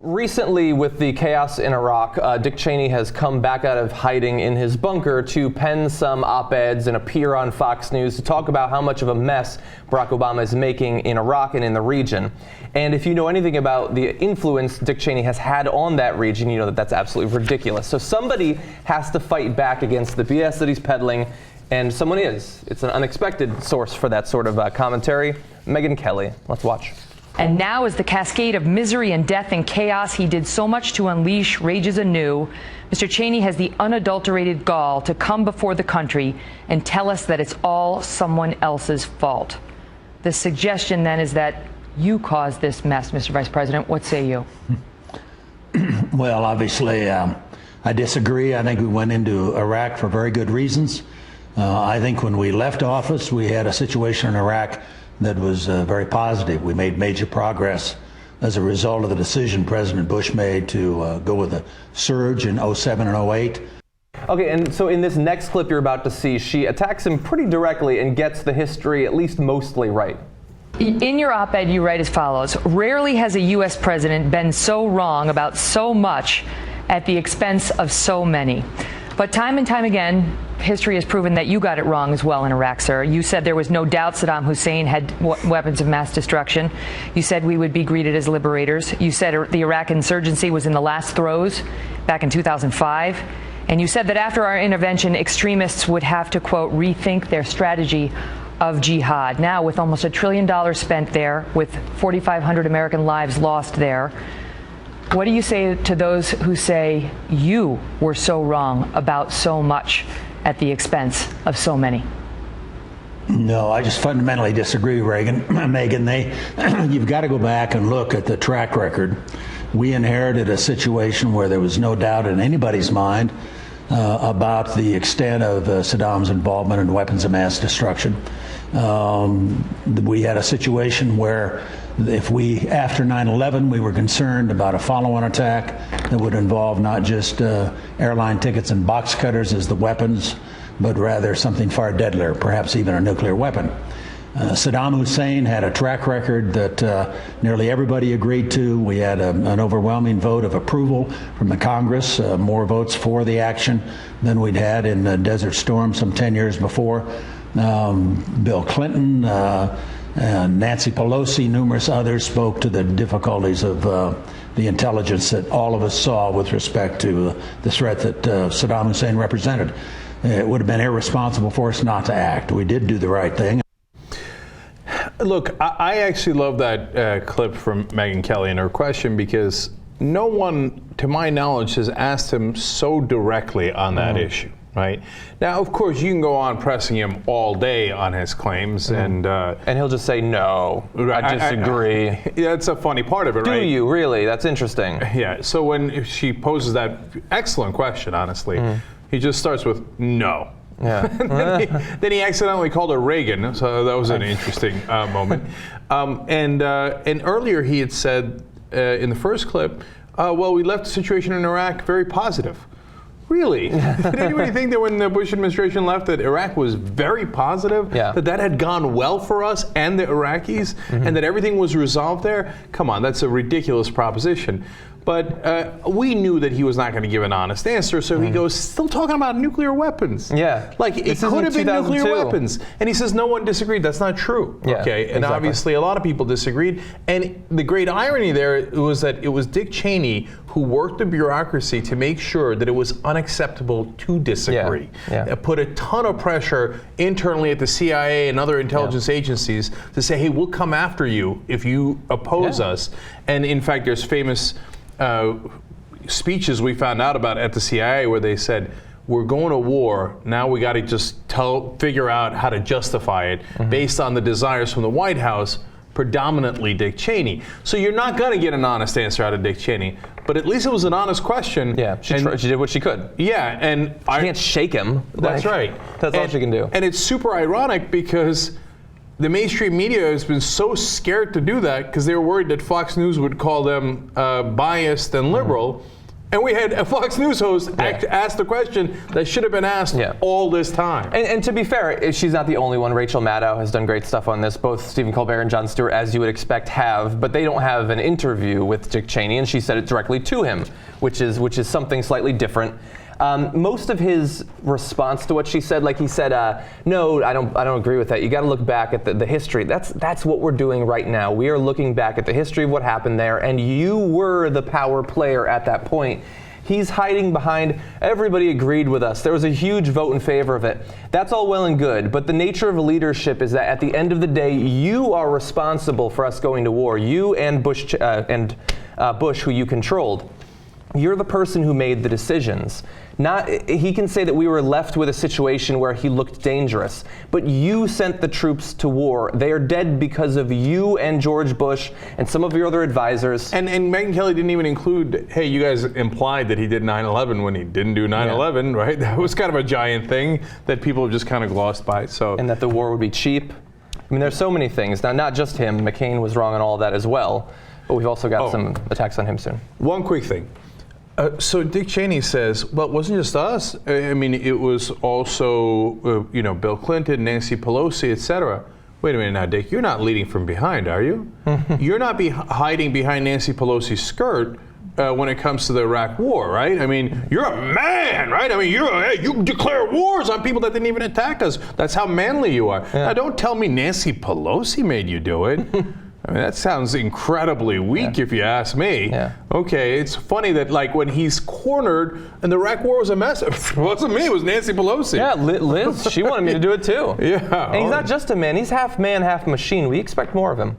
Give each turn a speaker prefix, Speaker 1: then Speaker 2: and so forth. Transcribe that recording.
Speaker 1: Recently, with the chaos in Iraq, Dick Cheney has come back out of hiding in his bunker to pen some op-eds and appear on Fox News to talk about how much of a mess Barack Obama is making in Iraq and in the region. And if you know anything about the influence Dick Cheney has had on that region, you know that that's absolutely ridiculous. So somebody has to fight back against the BS that he's peddling, and someone is. It's an unexpected source for that sort of commentary. Megyn Kelly. Let's watch.
Speaker 2: And now, as the cascade of misery and death and chaos he did so much to unleash rages anew, Mr. Cheney has the unadulterated gall to come before the country and tell us that it's all someone else's fault. The suggestion then is that you caused this mess, Mr. Vice President. What say you?
Speaker 3: Well, obviously, I disagree. I think we went into Iraq for very good reasons. I think when we left office, we had a situation in Iraq that was very positive. We made major progress as a result of the decision President Bush made to go with a surge in 07 and 08.
Speaker 1: Okay, and so in this next clip you're about to see, she attacks him pretty directly and gets the history at least mostly right.
Speaker 2: In your op-ed, you write as follows: rarely has a U.S. president been so wrong about so much at the expense of so many. But time and time again, history has proven that you got it wrong as well in Iraq, sir. You said there was no doubt Saddam Hussein had weapons of mass destruction. You said we would be greeted as liberators. You said the Iraq insurgency was in the last throes back in 2005. And you said that after our intervention, extremists would have to, quote, rethink their strategy of jihad. Now, with almost $1 trillion spent there, with 4,500 American lives lost there, what do you say to those who say you were so wrong about so much at the expense of so many?
Speaker 3: No, I just fundamentally disagree, Megyn. You've got to go back and look at the track record. We inherited a situation where there was no doubt in anybody's mind about the extent of Saddam's involvement in weapons of mass destruction. We had a situation where after 9/11, we were concerned about a follow-on attack that would involve not just airline tickets and box cutters as the weapons, but rather something far deadlier, perhaps even a nuclear weapon. Saddam Hussein had a track record that nearly everybody agreed to. We had an overwhelming vote of approval from the Congress, more votes for the action than we'd had in Desert Storm some 10 years before. Bill Clinton, Nancy Pelosi, numerous others spoke to the difficulties of the intelligence that all of us saw with respect to the threat that Saddam Hussein represented. It would have been irresponsible for us not to act. We did do the right thing.
Speaker 4: Look, I actually love that clip from Megyn Kelly and her question, because no one, to my knowledge, has asked him so directly on that issue. Right. Now, of course, you can go on pressing him all day on his claims, and
Speaker 1: he'll just say, no, I disagree.
Speaker 4: That's a funny part of it, right?
Speaker 1: Do you really? That's interesting.
Speaker 4: Yeah. So when she poses that excellent question, honestly, he just starts with no.
Speaker 1: Yeah.
Speaker 4: then he accidentally called her Reagan, so that was an interesting moment. And earlier he had said in the first clip, well, we left the situation in Iraq very positive. Really? Did anybody think that when the Bush administration left that Iraq was very positive, that had gone well for us and the Iraqis, and that everything was resolved there? Come on, that's a ridiculous proposition. But we knew that he was not going to give an honest answer, so he goes, still talking about nuclear weapons.
Speaker 1: Yeah.
Speaker 4: Like, it could have been nuclear weapons. And he says no one disagreed. That's not true.
Speaker 1: Yeah,
Speaker 4: okay. And obviously a lot of people disagreed. And the great irony there was that it was Dick Cheney who worked the bureaucracy to make sure that it was unacceptable to disagree. Put a ton of pressure internally at the CIA and other intelligence agencies to say, hey, we'll come after you if you oppose us. And in fact, there's famous speeches we found out about at the CIA where they said, we're going to war, now we got to just figure out how to justify it based on the desires from the White House, predominantly Dick Cheney. So you're not going to get an honest answer out of Dick Cheney, but at least it was an honest question.
Speaker 1: Yeah, she did what she could.
Speaker 4: Yeah, and
Speaker 1: she can't shake him.
Speaker 4: That's right.
Speaker 1: That's all she can do.
Speaker 4: And it's super ironic because the mainstream media has been so scared to do that because they were worried that Fox News would call them biased and liberal. And we had a Fox News host ask the question that should have been asked all this time.
Speaker 1: And to be fair, she's not the only one. Rachel Maddow has done great stuff on this. Both Stephen Colbert and Jon Stewart, as you would expect, have, but they don't have an interview with Dick Cheney, and she said it directly to him, which is something slightly different. Most of his response to what she said, like he said, no, I don't agree with that. You got to look back at the history. That's what we're doing right now. We are looking back at the history of what happened there, and you were the power player at that point. He's hiding behind, everybody agreed with us. There was a huge vote in favor of it. That's all well and good, but the nature of leadership is that at the end of the day, you are responsible for us going to war. You and Bush, who you controlled. You're the person who made the decisions. He can say that we were left with a situation where he looked dangerous, but you sent the troops to war. They are dead because of you and George Bush and some of your other advisors.
Speaker 4: And Megyn Kelly didn't even include, hey, you guys implied that he did 9/11 when he didn't do 9/11, right? That was kind of a giant thing that people have just kind of glossed by. And
Speaker 1: that the war would be cheap. I mean, there's so many things. Now, not just him. McCain was wrong on all of that as well, but we've also got some attacks on him soon.
Speaker 4: One quick thing. So Dick Cheney says, well, it wasn't just us. I mean, it was also, Bill Clinton, Nancy Pelosi, et cetera. Wait a minute now, Dick. You're not leading from behind, are you? You're not hiding behind Nancy Pelosi's skirt when it comes to the Iraq War, right? I mean, you're a man, right? I mean, you declare wars on people that didn't even attack us. That's how manly you are. Now, don't tell me Nancy Pelosi made you do it. I mean, that sounds incredibly weak if you ask me. Okay, it's funny that like when he's cornered and the Iraq War was a mess, it wasn't me, it was Nancy Pelosi.
Speaker 1: Yeah, Liz, she wanted me to do it too.
Speaker 4: Yeah.
Speaker 1: And he's not just a man, he's half man, half machine. We expect more of him.